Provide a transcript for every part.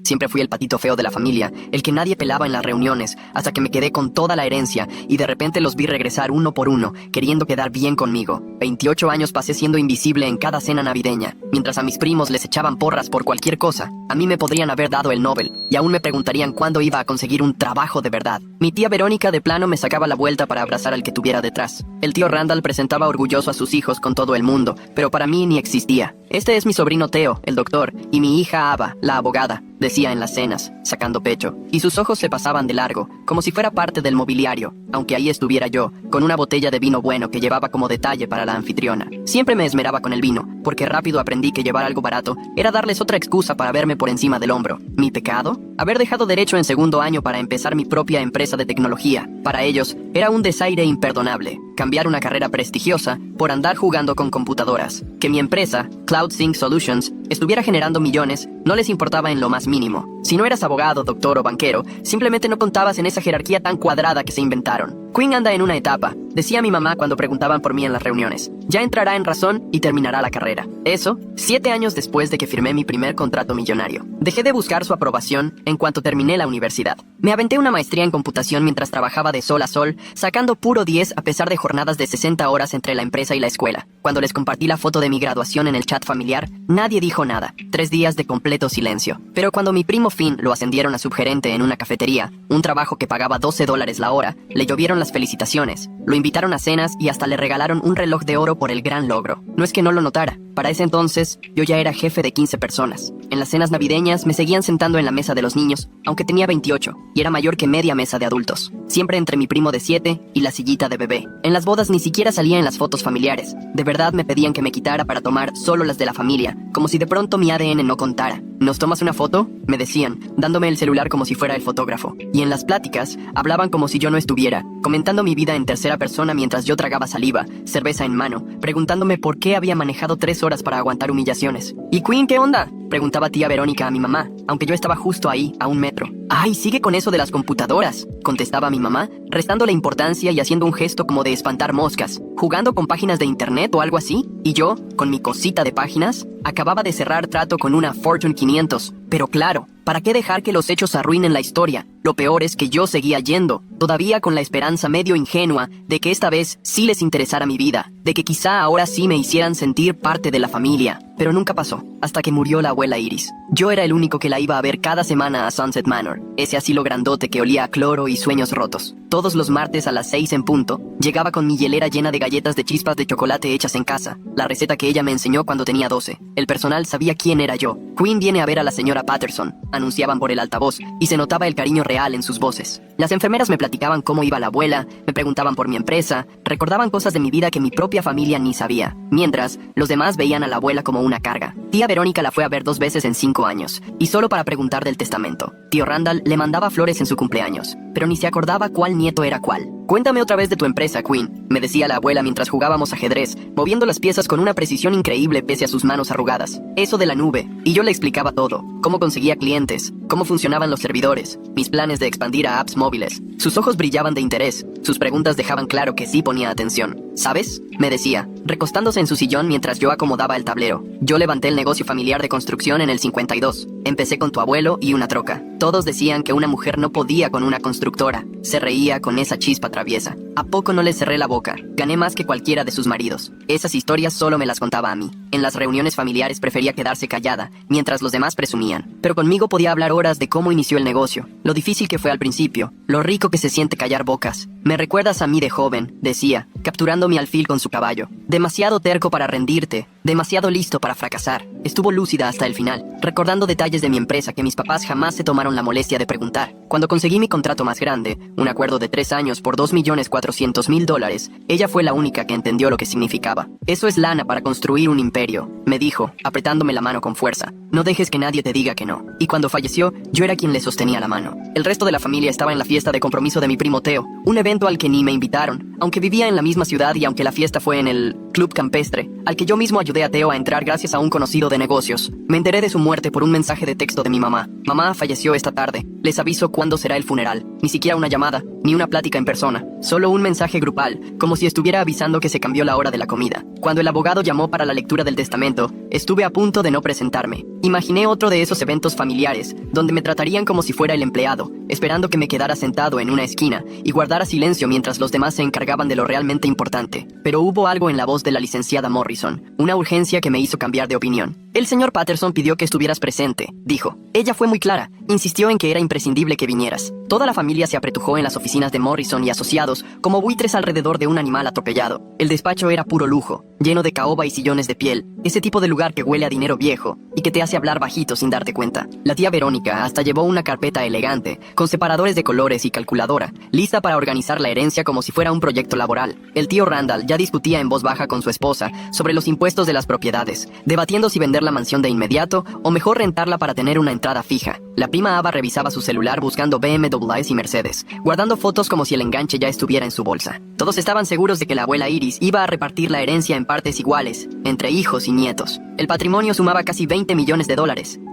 Siempre fui el patito feo de la familia, el que nadie pelaba en las reuniones, hasta que me quedé con toda la herencia y de repente los vi regresar uno por uno, queriendo quedar bien conmigo. 28 años pasé siendo invisible en cada cena navideña, mientras a mis primos les echaban porras por cualquier cosa. A mí me podrían haber dado el Nobel, y aún me preguntarían cuándo iba a conseguir un trabajo de verdad. Mi tía Verónica de plano me sacaba la vuelta para abrazar al que tuviera detrás. El tío Randall presentaba orgulloso a sus hijos con todo el mundo, pero para mí ni existía. Este es mi sobrino Theo, el doctor, y mi hija Ava, la abogada, decía en las cenas, sacando pecho, y sus ojos se pasaban de largo, como si fuera parte del mobiliario, aunque ahí estuviera yo, con una botella de vino bueno que llevaba como detalle para la anfitriona. Siempre me esmeraba con el vino, porque rápido aprendí que llevar algo barato era darles otra excusa para verme por encima del hombro. ¿Mi pecado? Haber dejado derecho en segundo año para empezar mi propia empresa de tecnología. Para ellos, era un desaire imperdonable. Cambiar una carrera prestigiosa por andar jugando con computadoras. Que mi empresa, CloudSync Solutions, estuviera generando millones, no les importaba en lo más mínimo. Si no eras abogado, doctor o banquero, simplemente no contabas en esa jerarquía tan cuadrada que se inventaron. Quinn anda en una etapa, decía mi mamá cuando preguntaban por mí en las reuniones. Ya entrará en razón y terminará la carrera. Eso, 7 años después de que firmé mi primer contrato millonario. Dejé de buscar su aprobación en cuanto terminé la universidad. Me aventé una maestría en computación mientras trabajaba de sol a sol, sacando puro 10 a pesar de jornadas de 60 horas entre la empresa y la escuela. Cuando les compartí la foto de mi graduación en el chat familiar, nadie dijo nada. 3 días de completo silencio. Pero cuando mi primo Finn lo ascendieron a subgerente en una cafetería, un trabajo que pagaba $12 la hora, le llovieron las felicitaciones. Lo invitaron a cenas y hasta le regalaron un reloj de oro por el gran logro. No es que no lo notara. Para ese entonces, yo ya era jefe de 15 personas. En las cenas navideñas me seguían sentando en la mesa de los niños, aunque tenía 28, y era mayor que media mesa de adultos. Siempre entre mi primo de 7 y la sillita de bebé. En las bodas ni siquiera salía en las fotos familiares. De verdad me pedían que me quitara para tomar solo las de la familia, como si de pronto mi ADN no contara. ¿Nos tomas una foto?, me decían, dándome el celular como si fuera el fotógrafo. Y en las pláticas, hablaban como si yo no estuviera, comentando mi vida en tercera persona mientras yo tragaba saliva, cerveza en mano, preguntándome por qué había manejado 3 horas para aguantar humillaciones. ¿Y Quinn qué onda?, preguntaba tía Verónica a mi mamá, aunque yo estaba justo ahí, a 1 metro. ¡Ay, sigue con eso de las computadoras!, contestaba mi mamá, restándole importancia y haciendo un gesto como de espantar moscas. ¿Jugando con páginas de internet o algo así? Y yo, con mi cosita de páginas, acababa de cerrar trato con una Fortune 500. Pero claro, ¿para qué dejar que los hechos arruinen la historia? Lo peor es que yo seguía yendo, todavía con la esperanza medio ingenua de que esta vez sí les interesara mi vida, de que quizá ahora sí me hicieran sentir parte de la familia. Pero nunca pasó, hasta que murió la abuela Iris. Yo era el único que la iba a ver cada semana a Sunset Manor, ese asilo grandote que olía a cloro y sueños rotos. Todos los martes a las 6 en punto, llegaba con mi hielera llena de galletas de chispas de chocolate hechas en casa, la receta que ella me enseñó cuando tenía 12. El personal sabía quién era yo. Quinn viene a ver a la señora Patterson, anunciaban por el altavoz, y se notaba el cariño real en sus voces. Las enfermeras me platicaban cómo iba la abuela, me preguntaban por mi empresa, recordaban cosas de mi vida que mi propia familia ni sabía, mientras los demás veían a la abuela como una carga. Tía Verónica la fue a ver 2 veces en 5 años, y solo para preguntar del testamento. Tío Randall le mandaba flores en su cumpleaños, pero ni se acordaba cuál nieto era cuál. Cuéntame otra vez de tu empresa, Quinn, me decía la abuela mientras jugábamos ajedrez, moviendo las piezas con una precisión increíble pese a sus manos arrugadas. Eso de la nube, y yo le explicaba todo, cómo conseguía clientes, cómo funcionaban los servidores, mis planes de expandir a apps móviles. Sus ojos brillaban de interés, sus preguntas dejaban claro que sí ponía atención. ¿Sabes?, me decía, recostándose en su sillón mientras yo acomodaba el tablero. Yo levanté el negocio familiar de construcción en el 52. Empecé con tu abuelo y una troca. Todos decían que una mujer no podía con una constructora. Se reía con esa chispa traviesa. ¿A poco no le cerré la boca? Gané más que cualquiera de sus maridos. Esas historias solo me las contaba a mí. En las reuniones familiares prefería quedarse callada, mientras los demás presumían. Pero conmigo podía hablar horas de cómo inició el negocio, lo difícil que fue al principio, lo rico que se siente callar bocas. Me recuerdas a mí de joven, decía, capturando mi alfil con su caballo. Demasiado terco para rendirte, demasiado listo para fracasar. Estuvo lúcida hasta el final, recordando detalles de mi empresa que mis papás jamás se tomaron la molestia de preguntar. Cuando conseguí mi contrato más grande, un acuerdo de 3 años por $2.400.000, ella fue la única que entendió lo que significaba. Eso es lana para construir un imperio, me dijo, apretándome la mano con fuerza. No dejes que nadie te diga que no. Y cuando falleció, yo era quien le sostenía la mano. El resto de la familia estaba en la fiesta de compromiso de mi primo Theo, un evento al que ni me invitaron, aunque vivía en la misma ciudad y aunque la fiesta fue en el Club Campestre, al que yo mismo ayudé a Theo a entrar gracias a un conocido de negocios. Me enteré de su muerte por un mensaje de texto de mi mamá. Mamá falleció esta tarde. Les aviso cuándo será el funeral. Ni siquiera una llamada, ni una plática en persona. Solo un mensaje grupal, como si estuviera avisando que se cambió la hora de la comida. Cuando el abogado llamó para la lectura del testamento, estuve a punto de no presentarme. Imaginé otro de esos eventos familiares, donde me tratarían como si fuera el empleado, esperando que me quedara sentado en una esquina y guardara silencio mientras los demás se encargaban de lo realmente importante. Pero hubo algo en la voz de la licenciada Morrison, una urgencia que me hizo cambiar de opinión. El señor Patterson pidió que estuvieras presente, dijo. Ella fue muy clara, insistió en que era imprescindible que vinieras. Toda la familia se apretujó en las oficinas de Morrison y asociados como buitres alrededor de un animal atropellado. El despacho era puro lujo, lleno de caoba y sillones de piel, ese tipo de lugar que huele a dinero viejo y que te hace hablar bajito sin darte cuenta. La tía Verónica hasta llevó una carpeta elegante, con separadores de colores y calculadora, lista para organizar la herencia como si fuera un proyecto laboral. El tío Randall ya discutía en voz baja con su esposa sobre los impuestos de las propiedades, debatiendo si vender la mansión de inmediato o mejor rentarla para tener una entrada fija. La prima Ava revisaba su celular buscando BMWs y Mercedes, guardando fotos como si el enganche ya estuviera en su bolsa. Todos estaban seguros de que la abuela Iris iba a repartir la herencia en partes iguales, entre hijos y nietos. El patrimonio sumaba casi $20 millones,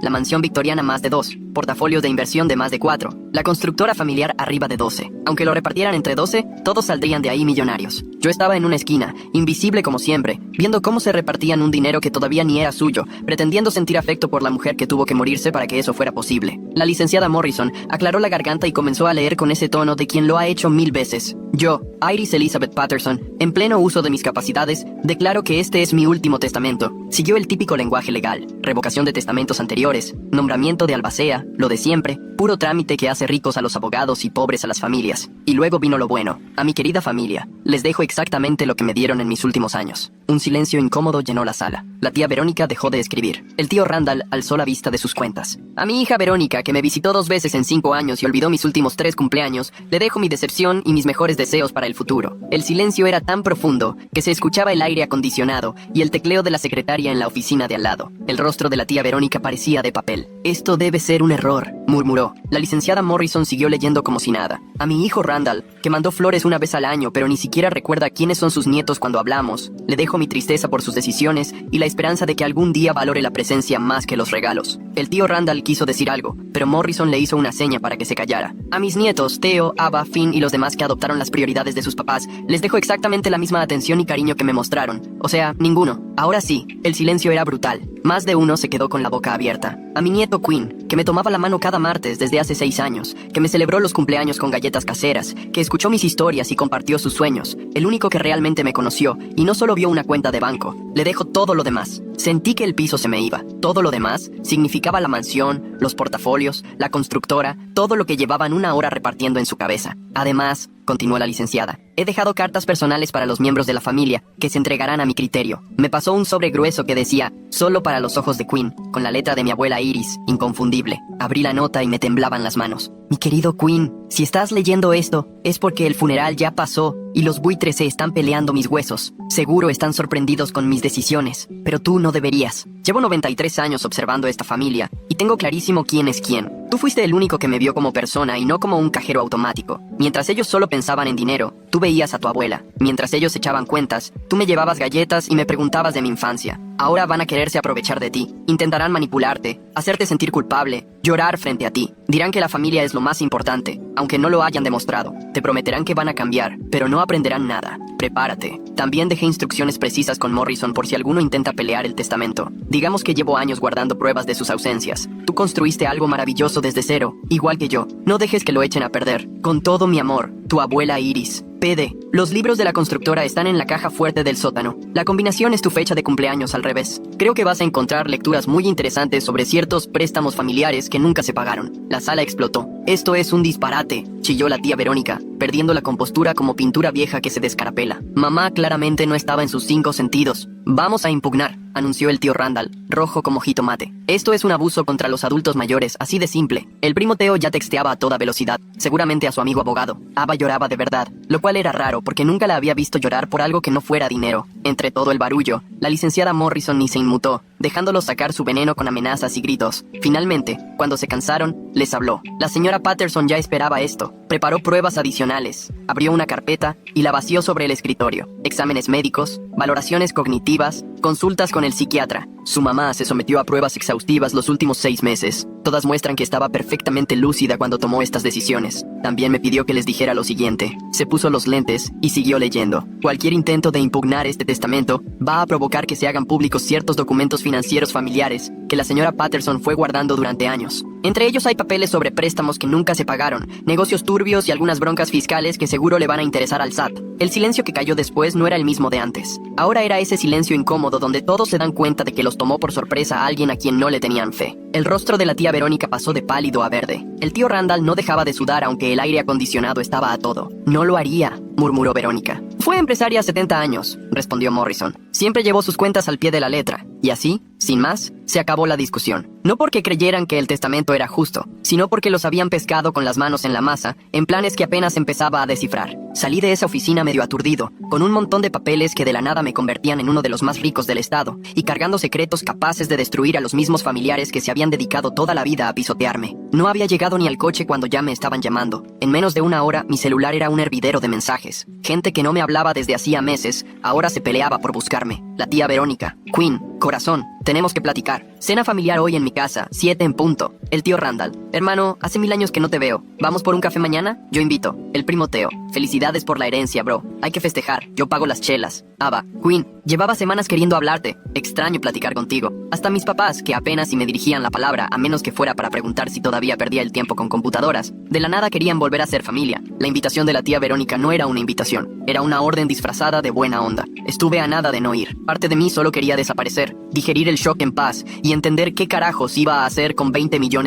la mansión victoriana más de 2, portafolios de inversión de más de 4, la constructora familiar arriba de 12. Aunque lo repartieran entre 12, todos saldrían de ahí millonarios. Yo estaba en una esquina, invisible como siempre, viendo cómo se repartían un dinero que todavía ni era suyo, pretendiendo sentir afecto por la mujer que tuvo que morirse para que eso fuera posible. La licenciada Morrison aclaró la garganta y comenzó a leer con ese tono de quien lo ha hecho 1000 veces. Yo, Iris Elizabeth Patterson, en pleno uso de mis capacidades, declaro que este es mi último testamento. Siguió el típico lenguaje legal, revocación de testamentos anteriores, nombramiento de albacea, lo de siempre, puro trámite que hace ricos a los abogados y pobres a las familias. Y luego vino lo bueno. A mi querida familia, les dejo exactamente lo que me dieron en mis últimos años. Un silencio incómodo llenó la sala. La tía Verónica dejó de escribir. El tío Randall alzó la vista de sus cuentas. A mi hija Verónica, que me visitó 2 veces en 5 años y olvidó mis últimos 3 cumpleaños, le dejo mi decepción y mis mejores deseos para el futuro. El silencio era tan profundo que se escuchaba el aire acondicionado y el tecleo de la secretaria en la oficina de al lado. El rostro de la tía Verónica parecía de papel. Esto debe ser un error, murmuró. La licenciada Morrison siguió leyendo como si nada. A mi hijo Randall, que mandó flores una vez al año pero ni siquiera recuerda quiénes son sus nietos cuando hablamos, le dejo mi tristeza por sus decisiones y la esperanza de que algún día valore la presencia más que los regalos. El tío Randall quiso decir algo, pero Morrison le hizo una seña para que se callara. A mis nietos, Theo, Ava, Finn y los demás que adoptaron las prioridades de sus papás, les dejo exactamente la misma atención y cariño que me mostraron. O sea, ninguno. Ahora sí, el silencio era brutal. Más de uno se quedó con la boca abierta. A mi nieto Quinn, que me tomaba la mano cada martes desde hace 6 años, que me celebró los cumpleaños con galletas caseras, que escuchó mis historias y compartió sus sueños, el único que realmente me conoció y no solo vio una cuenta de banco. Le dejo todo lo demás. Sentí que el piso se me iba. Todo lo demás significaba la mansión, los portafolios, la constructora, todo lo que llevaban 1 hora repartiendo en su cabeza. Además, continuó la licenciada, he dejado cartas personales para los miembros de la familia, que se entregarán a mi criterio. Me pasó un sobre grueso que decía, solo para los ojos de Quinn, con la letra de mi abuela Iris, inconfundible. Abrí la nota y me temblaban las manos. Mi querido Quinn, si estás leyendo esto, es porque el funeral ya pasó y los buitres se están peleando mis huesos. Seguro están sorprendidos con mis decisiones, pero tú no deberías. Llevo 93 años observando esta familia y tengo clarísimo quién es quién. Tú fuiste el único que me vio como persona y no como un cajero automático. Mientras ellos solo pensaban en dinero, tú veías a tu abuela. Mientras ellos echaban cuentas, tú me llevabas galletas y me preguntabas de mi infancia. Ahora van a quererse aprovechar de ti. Intentarán manipularte, hacerte sentir culpable, llorar frente a ti. Dirán que la familia es lo más importante, aunque no lo hayan demostrado. Te prometerán que van a cambiar, pero no aprenderán nada. Prepárate. También dejé instrucciones precisas con Morrison por si alguno intenta pelear el testamento. Digamos que llevo años guardando pruebas de sus ausencias. Tú construiste algo maravilloso desde cero, igual que yo. No dejes que lo echen a perder. Con todo mi amor, tu abuela Iris. PD. Los libros de la constructora están en la caja fuerte del sótano. La combinación es tu fecha de cumpleaños al revés. Creo que vas a encontrar lecturas muy interesantes sobre ciertos préstamos familiares que nunca se pagaron. La sala explotó. Esto es un disparate, chilló la tía Verónica, perdiendo la compostura como pintura vieja que se descarapela. Mamá claramente no estaba en sus 5 sentidos. Vamos a impugnar, anunció el tío Randall, rojo como jitomate. Esto es un abuso contra los adultos mayores, así de simple. El primo Theo ya texteaba a toda velocidad, seguramente a su amigo abogado. Ava lloraba de verdad, lo cual era raro porque nunca la había visto llorar por algo que no fuera dinero. Entre todo el barullo, la licenciada Morrison ni se inmutó, dejándolos sacar su veneno con amenazas y gritos. Finalmente, cuando se cansaron, les habló. La señora Patterson ya esperaba esto. Preparó pruebas adicionales, abrió una carpeta y la vació sobre el escritorio. Exámenes médicos, valoraciones cognitivas, consultas con el psiquiatra. Su mamá se sometió a pruebas exhaustivas los últimos 6 meses. Todas muestran que estaba perfectamente lúcida cuando tomó estas decisiones. También me pidió que les dijera lo siguiente. Se puso los lentes y siguió leyendo. Cualquier intento de impugnar este testamento va a provocar que se hagan públicos ciertos documentos financieros familiares que la señora Patterson fue guardando durante años. Entre ellos hay papeles sobre préstamos que nunca se pagaron, negocios turbios y algunas broncas fiscales que seguro le van a interesar al SAT. El silencio que cayó después no era el mismo de antes. Ahora era ese silencio incómodo donde todos se dan cuenta de que los tomó por sorpresa a alguien a quien no le tenían fe. El rostro de la tía Verónica pasó de pálido a verde. El tío Randall no dejaba de sudar aunque el aire acondicionado estaba a todo. No lo haría, murmuró Verónica. Fue empresaria a 70 años, respondió Morrison. Siempre llevó sus cuentas al pie de la letra. Y así, sin más, se acabó la discusión. No porque creyeran que el testamento era justo, sino porque los habían pescado con las manos en la masa, en planes que apenas empezaba a descifrar. Salí de esa oficina medio aturdido, con un montón de papeles que de la nada me convertían en uno de los más ricos del estado, y cargando secretos capaces de destruir a los mismos familiares que se habían dedicado toda la vida a pisotearme. No había llegado ni al coche cuando ya me estaban llamando. En menos de una hora, mi celular era un hervidero de mensajes. Gente que no me hablaba desde hacía meses, ahora se peleaba por buscarme. La tía Verónica, Quinn, corazón, tenemos que platicar. Cena familiar hoy en mi casa, 7 en punto. El tío Randall, hermano, hace 1000 años que no te veo. ¿Vamos por un café mañana? Yo invito. El primo Teo, felicidades por la herencia, bro. Hay que festejar, yo pago las chelas. Ava, Quinn, llevaba semanas queriendo hablarte. Extraño platicar contigo. Hasta mis papás, que apenas si me dirigían la palabra, a menos que fuera para preguntar si todavía perdía el tiempo con computadoras, de la nada querían volver a ser familia. La invitación de la tía Verónica no era una invitación, era una orden disfrazada de buena onda. Estuve a nada de no ir. Parte de mí solo quería desaparecer, digerir el shock en paz y entender qué carajos iba a hacer con $20 millones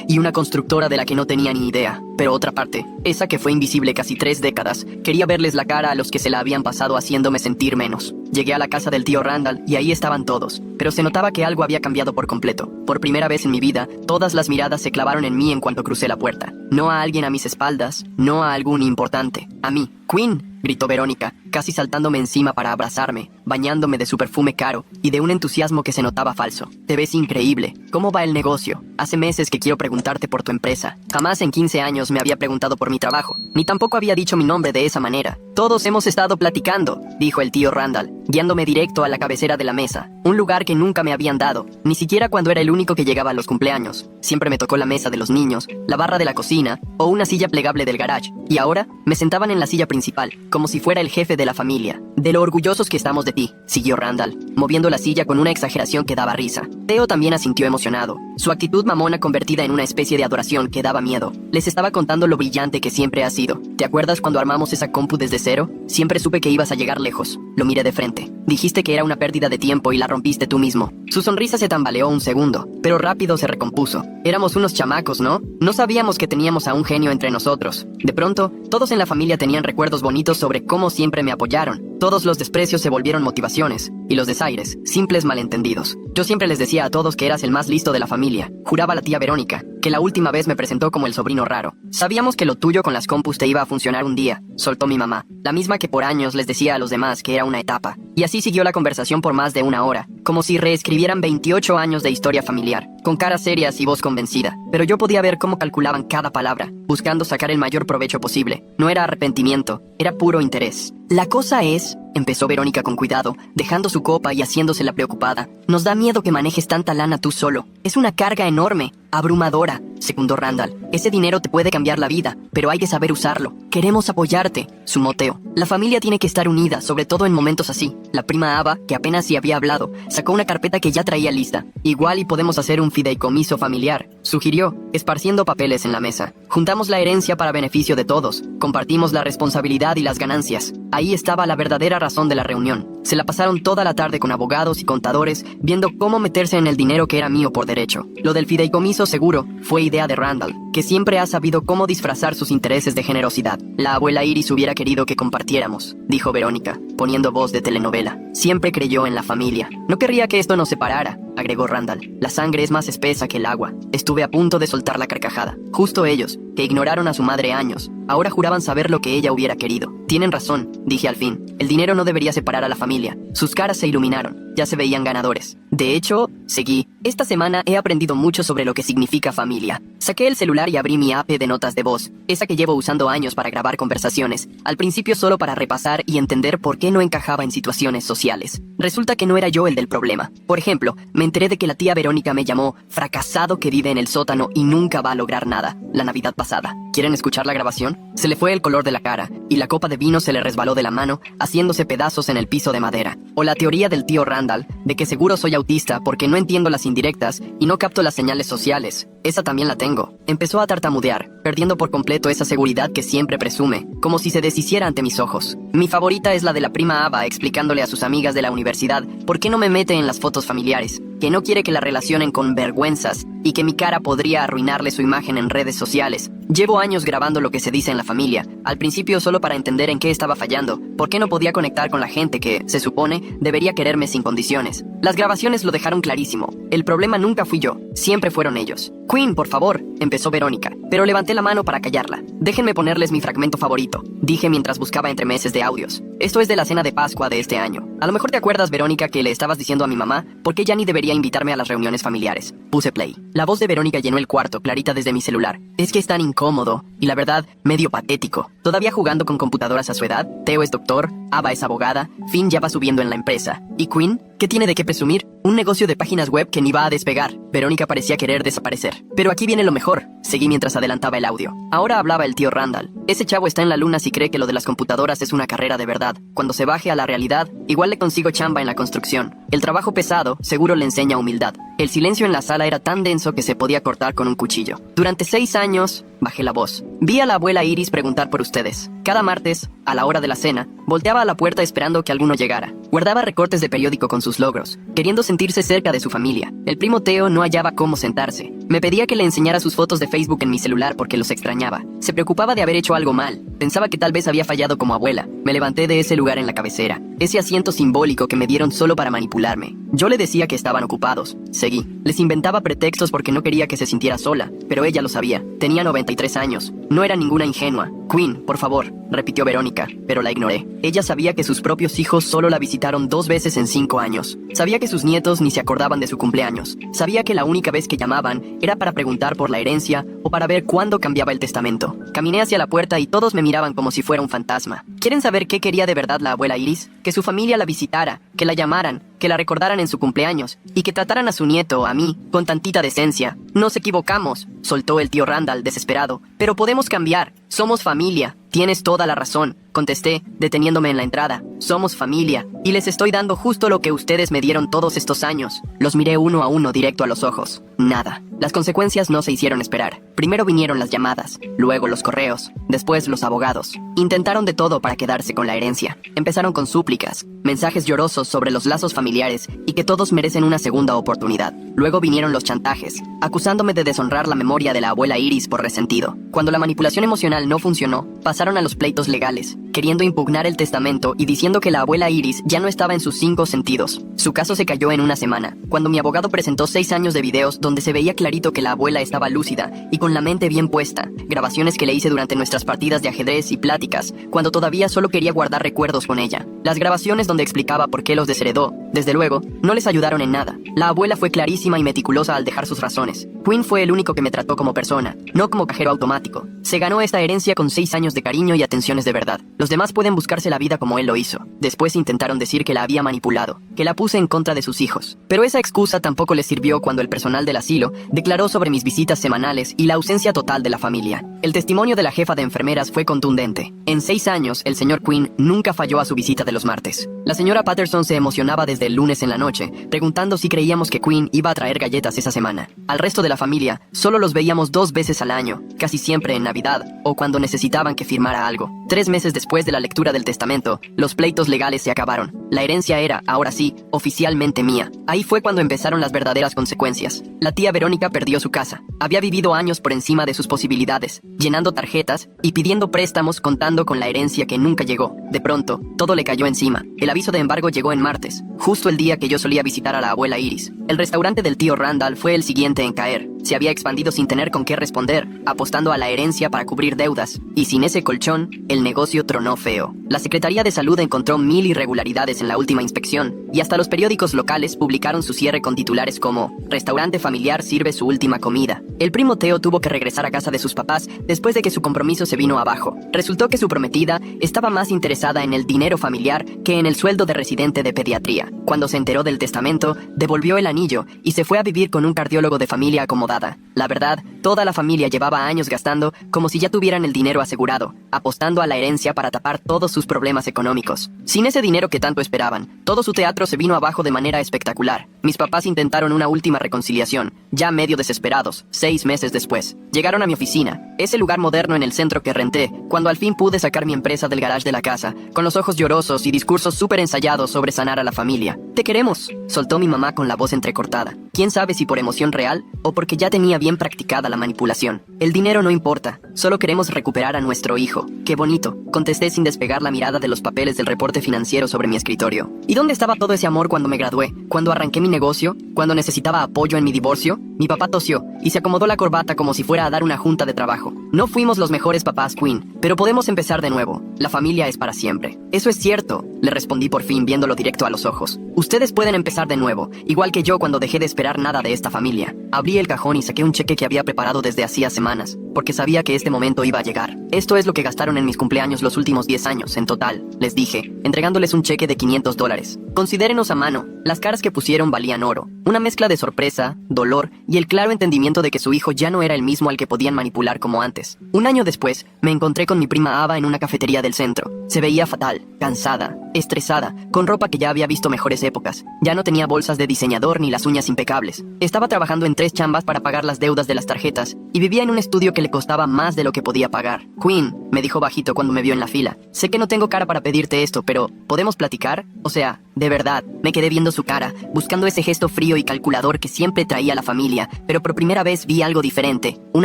y una constructora de la que no tenía ni idea. Pero otra parte, esa que fue invisible casi 3 décadas, quería verles la cara a los que se la habían pasado haciéndome sentir menos. Llegué a la casa del tío Randall y ahí estaban todos, pero se notaba que algo había cambiado por completo. Por primera vez en mi vida, todas las miradas se clavaron en mí en cuanto crucé la puerta. No a alguien a mis espaldas, no a algún importante, a mí. Quinn, gritó Verónica, casi saltándome encima para abrazarme, bañándome de su perfume caro y de un entusiasmo que se notaba falso. Te ves increíble. ¿Cómo va el negocio? Hace meses que quiero preguntarte por tu empresa. Jamás en 15 años me había preguntado por mi trabajo, ni tampoco había dicho mi nombre de esa manera. Todos hemos estado platicando, dijo el tío Randall, guiándome directo a la cabecera de la mesa, un lugar que nunca me habían dado, ni siquiera cuando era el único que llegaba a los cumpleaños. Siempre me tocó la mesa de los niños, la barra de la cocina o una silla plegable del garage, y ahora me sentaban en la silla principal, como si fuera el jefe de la familia. De lo orgullosos que estamos de ti, siguió Randall, moviendo la silla con una exageración que daba risa. Theo también asintió emocionado, su actitud mamona convertida en una especie de adoración que daba miedo. Les estaba contando lo brillante que siempre has sido. ¿Te acuerdas cuando armamos esa compu desde cero? Siempre supe que ibas a llegar lejos. Lo miré de frente. Dijiste que era una pérdida de tiempo y la rompiste tú mismo. Su sonrisa se tambaleó un segundo, pero rápido se recompuso. Éramos unos chamacos, ¿no? No sabíamos que teníamos a un genio entre nosotros. De pronto, todos en la familia tenían recuerdos bonitos sobre cómo siempre me apoyaron. Todos los desprecios se volvieron motivaciones, y los desaires, simples malentendidos. Yo siempre les decía a todos que eras el más listo de la familia. Juraba la tía Verónica, que la última vez me presentó como el sobrino raro. Sabíamos que lo tuyo con las compus te iba a funcionar un día, soltó mi mamá, la misma que por años les decía a los demás que era una etapa. Y así siguió la conversación por más de una hora, como si reescribieran 28 años de historia familiar, con caras serias y voz convencida. Pero yo podía ver cómo calculaban cada palabra, buscando sacar el mayor provecho posible. No era arrepentimiento, era puro interés. La cosa es, empezó Verónica con cuidado, dejando su copa y haciéndosela preocupada. Nos da miedo que manejes tanta lana tú solo. Es una carga enorme, abrumadora, secundó Randall. Ese dinero te puede cambiar la vida, pero hay que saber usarlo. Queremos apoyarte, sumó Theo. La familia tiene que estar unida, sobre todo en momentos así. La prima Ava, que apenas si había hablado, sacó una carpeta que ya traía lista. Igual y podemos hacer un fideicomiso familiar, sugirió, esparciendo papeles en la mesa. Juntamos la herencia para beneficio de todos. Compartimos la responsabilidad y las ganancias. Ahí estaba la verdadera razón de la reunión. Se la pasaron toda la tarde con abogados y contadores, viendo cómo meterse en el dinero que era mío por derecho. Lo del fideicomiso seguro fue idea de Randall, que siempre ha sabido cómo disfrazar sus intereses de generosidad. La abuela Iris hubiera querido que compartiéramos, dijo Verónica, poniendo voz de telenovela. Siempre creyó en la familia. No querría que esto nos separara, agregó Randall. La sangre es más espesa que el agua. Estuve a punto de soltar la carcajada. Justo ellos, que ignoraron a su madre años, ahora juraban saber lo que ella hubiera querido. Tienen razón, dije al fin. El dinero no debería separar a la familia. Sus caras se iluminaron. Ya se veían ganadores. De hecho, seguí. Esta semana he aprendido mucho sobre lo que significa familia. Saqué el celular y abrí mi app de notas de voz, esa que llevo usando años para grabar conversaciones, al principio solo para repasar y entender por qué no encajaba en situaciones sociales. Resulta que no era yo el del problema. Por ejemplo, me enteré de que la tía Verónica me llamó fracasado que vive en el sótano y nunca va a lograr nada, la Navidad pasada. ¿Quieren escuchar la grabación? Se le fue el color de la cara, y la copa de vino se le resbaló de la mano, haciéndose pedazos en el piso de madera. O la teoría del tío Randall, de que seguro soy autista porque no entiendo las indirectas y no capto las señales sociales. Esa también la tengo. Empezó a tartamudear, perdiendo por completo esa seguridad que siempre presume, como si se deshiciera ante mis ojos. Mi favorita es la de la prima Ava explicándole a sus amigas de la universidad por qué no me mete en las fotos familiares, que no quiere que la relacionen con vergüenzas y que mi cara podría arruinarle su imagen en redes sociales. Llevo años grabando lo que se dice en la familia, al principio solo para entender en qué estaba fallando, por qué no podía conectar con la gente que, se supone, debería quererme sin condiciones. Las grabaciones lo dejaron clarísimo. El problema nunca fui yo, siempre fueron ellos. Queen, por favor, empezó Verónica, pero levanté la mano para callarla. Déjenme ponerles mi fragmento favorito, dije mientras buscaba entre meses de audios. Esto es de la cena de Pascua de este año. A lo mejor te acuerdas, Verónica, que le estabas diciendo a mi mamá por qué ya ni debería invitarme a las reuniones familiares. Puse play. La voz de Verónica llenó el cuarto, clarita desde mi celular. Es que es tan incómodo, y la verdad, medio patético. Todavía jugando con computadoras a su edad, Theo es doctor, Ava es abogada, Finn ya va subiendo en la empresa. ¿Y Queen? ¿Qué tiene de qué presumir? Un negocio de páginas web que ni va a despegar. Verónica parecía querer desaparecer. Pero aquí viene lo mejor. Seguí mientras adelantaba el audio. Ahora hablaba el tío Randall. Ese chavo está en la luna si cree que lo de las computadoras es una carrera de verdad. Cuando se baje a la realidad, igual le consigo chamba en la construcción. El trabajo pesado seguro le enseña humildad. El silencio en la sala era tan denso que se podía cortar con un cuchillo. Durante 6 años, bajé la voz. Vi a la abuela Iris preguntar por ustedes. Cada martes, a la hora de la cena, volteaba a la puerta esperando que alguno llegara. Guardaba recortes de periódico con sus logros, queriendo sentirse cerca de su familia. El primo Theo no hallaba cómo sentarse. Me pedía que le enseñara sus fotos de Facebook en mi celular porque los extrañaba. Se preocupaba de haber hecho algo mal. Pensaba que tal vez había fallado como abuela. Me levanté de ese lugar en la cabecera, ese asiento simbólico que me dieron solo para manipularme. Yo le decía que estaban ocupados. Seguí. Les inventaba pretextos porque no quería que se sintiera sola, pero ella lo sabía. Tenía 93 años. No era ninguna ingenua. Queen, por favor, repitió Verónica, pero la ignoré. Ella sabía que sus propios hijos solo la visitaron 2 veces en 5 años. Sabía que sus nietos ni se acordaban de su cumpleaños. Sabía que la única vez que llamaban era para preguntar por la herencia o para ver cuándo cambiaba el testamento. Caminé hacia la puerta y todos me miraban como si fuera un fantasma. ¿Quieren saber qué quería de verdad la abuela Iris? Que su familia la visitara, que la llamaran, que la recordaran en su cumpleaños y que trataran a su nieto, a mí, con tantita decencia. Nos equivocamos, soltó el tío Randall desesperado, pero podemos cambiar. Somos familia. Tienes toda la razón, contesté, deteniéndome en la entrada. Somos familia, y les estoy dando justo lo que ustedes me dieron todos estos años. Los miré uno a uno directo a los ojos. Nada. Las consecuencias no se hicieron esperar. Primero vinieron las llamadas, luego los correos, después los abogados. Intentaron de todo para quedarse con la herencia. Empezaron con súplicas, mensajes llorosos sobre los lazos familiares y que todos merecen una segunda oportunidad. Luego vinieron los chantajes, acusándome de deshonrar la memoria de la abuela Iris por resentido. Cuando la manipulación emocional no funcionó, pasaron a los pleitos legales, queriendo impugnar el testamento y diciendo que la abuela Iris ya no estaba en sus 5 sentidos. Su caso se cayó en una semana, cuando mi abogado presentó 6 años de videos donde se veía clarito que la abuela estaba lúcida y con la mente bien puesta, grabaciones que le hice durante nuestras partidas de ajedrez y pláticas, cuando todavía solo quería guardar recuerdos con ella. Las grabaciones donde explicaba por qué los desheredó, desde luego, no les ayudaron en nada. La abuela fue clarísima y meticulosa al dejar sus razones. Queen fue el único que me trató como persona, no como cajero automático. Se ganó esta herencia con 6 años de cariño y atenciones de verdad. Los demás pueden buscarse la vida como él lo hizo. Después intentaron decir que la había manipulado, que la puse en contra de sus hijos. Pero esa excusa tampoco les sirvió cuando el personal del asilo declaró sobre mis visitas semanales y la ausencia total de la familia. El testimonio de la jefa de enfermeras fue contundente. En 6 años, el señor Queen nunca falló a su visita de los martes. La señora Patterson se emocionaba desde el lunes en la noche, preguntando si creíamos que Queen iba a traer galletas esa semana. Al resto de la familia, solo los veíamos 2 veces al año, casi siempre en Navidad o cuando necesitaban que firmara algo. 3 meses después de la lectura del testamento, los pleitos legales se acabaron. La herencia era, ahora sí, oficialmente mía. Ahí fue cuando empezaron las verdaderas consecuencias. La tía Verónica perdió su casa. Había vivido años por encima de sus posibilidades, llenando tarjetas y pidiendo préstamos contando con la herencia que nunca llegó. De pronto, todo le cayó encima. El aviso de embargo llegó en martes, justo el día que yo solía visitar a la abuela Iris. El restaurante del tío Randall fue el siguiente en caer. se había expandido sin tener con qué responder, apostando a la herencia para cubrir deudas, y sin ese colchón, el negocio tronó feo. La Secretaría de Salud encontró 1000 irregularidades en la última inspección, y hasta los periódicos locales publicaron su cierre con titulares como «Restaurante familiar sirve su última comida». El primo Teo tuvo que regresar a casa de sus papás después de que su compromiso se vino abajo. Resultó que su prometida estaba más interesada en el dinero familiar que en el sueldo de residente de pediatría. Cuando se enteró del testamento, devolvió el anillo y se fue a vivir con un cardiólogo de familia acomodada. La verdad, toda la familia llevaba años gastando como si ya tuvieran el dinero asegurado, apostando a la herencia para tapar todos sus problemas económicos. Sin ese dinero que tanto esperaban, todo su teatro se vino abajo de manera espectacular. Mis papás intentaron una última reconciliación, ya medio desesperados, 6 meses después. Llegaron a mi oficina, ese lugar moderno en el centro que renté, cuando al fin pude sacar mi empresa del garage de la casa, con los ojos llorosos y discursos súper ensayados sobre sanar a la familia. «Te queremos», soltó mi mamá con la voz entrecortada. Quién sabe si por emoción real o porque ya tenía bien practicada la manipulación. «El dinero no importa, solo queremos recuperar a nuestro hijo». «Qué bonito», contesté sin despegar la mirada de los papeles del reporte financiero sobre mi escritorio. ¿Y dónde estaba todo ese amor cuando me gradué? ¿Cuando arranqué mi negocio? ¿Cuando necesitaba apoyo en mi divorcio? Mi papá tosió y se acomodó la corbata como si fuera a dar una junta de trabajo. No fuimos los mejores papás, Queen, pero podemos empezar de nuevo. La familia es para siempre. Eso es cierto, le respondí por fin viéndolo directo a los ojos. Ustedes pueden empezar de nuevo, igual que yo cuando dejé de esperar nada de esta familia. Abrí el cajón y saqué un cheque que había preparado desde hacía semanas, porque sabía que este momento iba a llegar. Esto es lo que gastaron en mis cumpleaños los últimos 10 años, en total, les dije, entregándoles un cheque de $500. Considérenos a mano, las caras que pusieron valían oro. Una mezcla de sorpresa, dolor y el claro entendimiento de que su hijo ya no era el mismo al que podían manipular como antes. Un año después, me encontré con mi prima Ava en una cafetería del centro. Se veía fatal, cansada, estresada, con ropa que ya había visto mejores épocas. Ya no tenía bolsas de diseñador ni las uñas impecables. Estaba trabajando en 3 chambas para pagar las deudas de las tarjetas y vivía en un estudio que le costaba más de lo que podía pagar. «Queen», me dijo bajito cuando me vio en la fila, «sé que no tengo cara para pedirte esto, pero ¿podemos platicar? O sea, de verdad». Me quedé viendo su cara, buscando ese gesto frío y calculador que siempre traía la familia, pero por primera vez vi algo diferente, un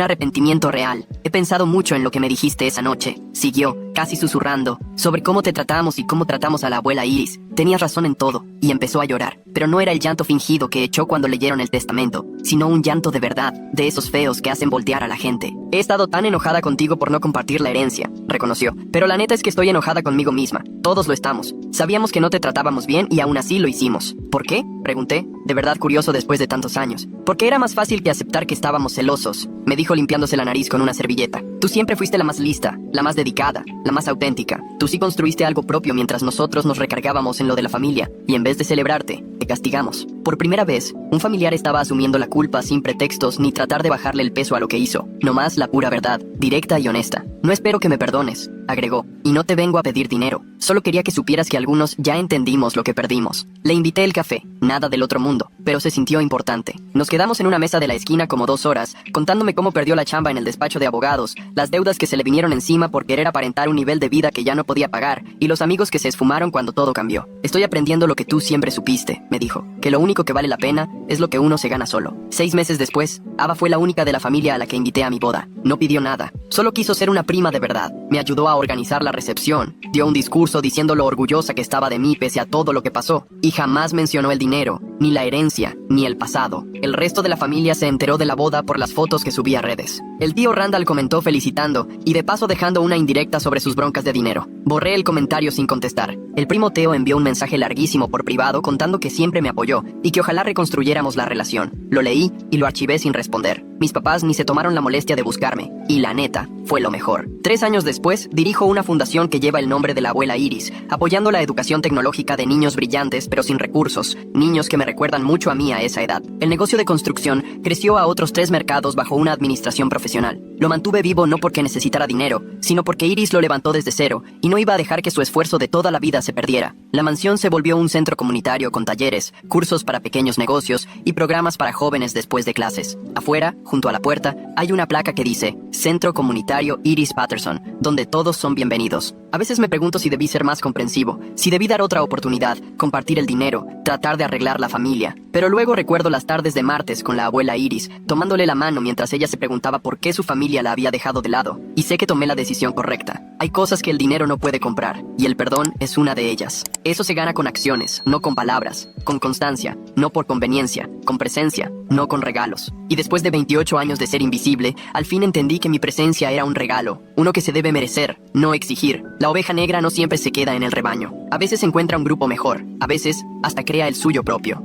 arrepentimiento real. «He pensado mucho en lo que me dijiste esa noche», siguió, casi susurrando, «sobre cómo te tratamos y cómo tratamos a la abuela Iris. Tenías razón en todo», y empezó a llorar. Pero no era el llanto fingido que echó cuando leyeron el testamento, sino un llanto de verdad, de esos feos que hacen voltear a la gente. «He estado tan enojada contigo por no compartir la herencia», reconoció, «pero la neta es que estoy enojada conmigo misma. Todos lo estamos. Sabíamos que no te tratábamos bien y aún así lo hicimos». «¿Por qué?», pregunté, de verdad curioso después de tantos años. «Porque era más fácil que aceptar que estábamos celosos», me dijo limpiándose la nariz con una servilleta. «Tú siempre fuiste la más lista, la más dedicada, la más auténtica. Tú sí construiste algo propio mientras nosotros nos recargábamos en lo de la familia, y en vez de celebrarte, te castigamos». Por primera vez, un familiar estaba asumiendo la culpa sin pretextos ni tratar de bajarle el peso a lo que hizo. Nomás la pura verdad, directa y honesta. «No espero que me perdones», agregó, «y no te vengo a pedir dinero. Solo quería que supieras que algunos ya entendimos lo que perdimos». Le invité el café, nada del otro mundo, pero se sintió importante. Nos quedamos en una mesa de la esquina como 2 horas, contándome cómo perdió la chamba en el despacho de abogados, las deudas que se le vinieron encima por querer aparentar un nivel de vida que ya no podía pagar, y los amigos que se esfumaron cuando todo cambió. «Estoy aprendiendo lo que tú siempre supiste», me dijo, «que lo único que vale la pena es lo que uno se gana solo». 6 meses después, Ava fue la única de la familia a la que invité a mi boda. No pidió nada, solo quiso ser una prima de verdad. Me ayudó a organizar la recepción, dio un discurso diciendo lo orgullosa que estaba de mí pese a todo lo que pasó, y jamás mencionó el dinero, ni la herencia, ni el pasado. El resto de la familia se enteró de la boda por las fotos que subí a redes. El tío Randall comentó felicitando, y de paso dejando una indirecta sobre sus broncas de dinero. Borré el comentario sin contestar. El primo Teo envió un mensaje larguísimo por privado contando que siempre me apoyó, y que ojalá reconstruyéramos la relación. Lo leí, y lo archivé sin responder. Mis papás ni se tomaron la molestia de buscarme, y la neta, fue lo mejor. 3 años después, dirijo una fundación que lleva el nombre de la abuela Iris, apoyando la educación tecnológica de niños brillantes pero sin recursos, niños que me recuerdan mucho a mí a esa edad. El negocio de construcción creció a otros 3 mercados bajo una administración profesional. Lo mantuve vivo no porque necesitara dinero, sino porque Iris lo levantó desde cero, y no iba a dejar que su esfuerzo de toda la vida se perdiera. La mansión se volvió un centro comunitario con talleres, cursos para pequeños negocios y programas para jóvenes después de clases. Afuera, junto a la puerta, hay una placa que dice Centro Comunitario Iris Patterson, donde todos son bienvenidos. A veces me pregunto si debí ser más comprensivo, si debí dar otra oportunidad, compartir el dinero, tratar de arreglar la familia. Pero luego recuerdo las tardes de martes con la abuela Iris, tomándole la mano mientras ella se preguntaba por qué su familia la había dejado de lado. Y sé que tomé la decisión correcta. Hay cosas que el dinero no puede comprar, y el perdón es una de ellas. Eso se gana con acciones, no con palabras, con constancia, no por conveniencia, con presencia, no con regalos. Y después de 28 años de ser invisible, al fin entendí que mi presencia era un regalo, uno que se debe merecer, no exigir. La oveja negra no siempre se queda en el rebaño. A veces encuentra un grupo mejor, a veces hasta crea el suyo propio.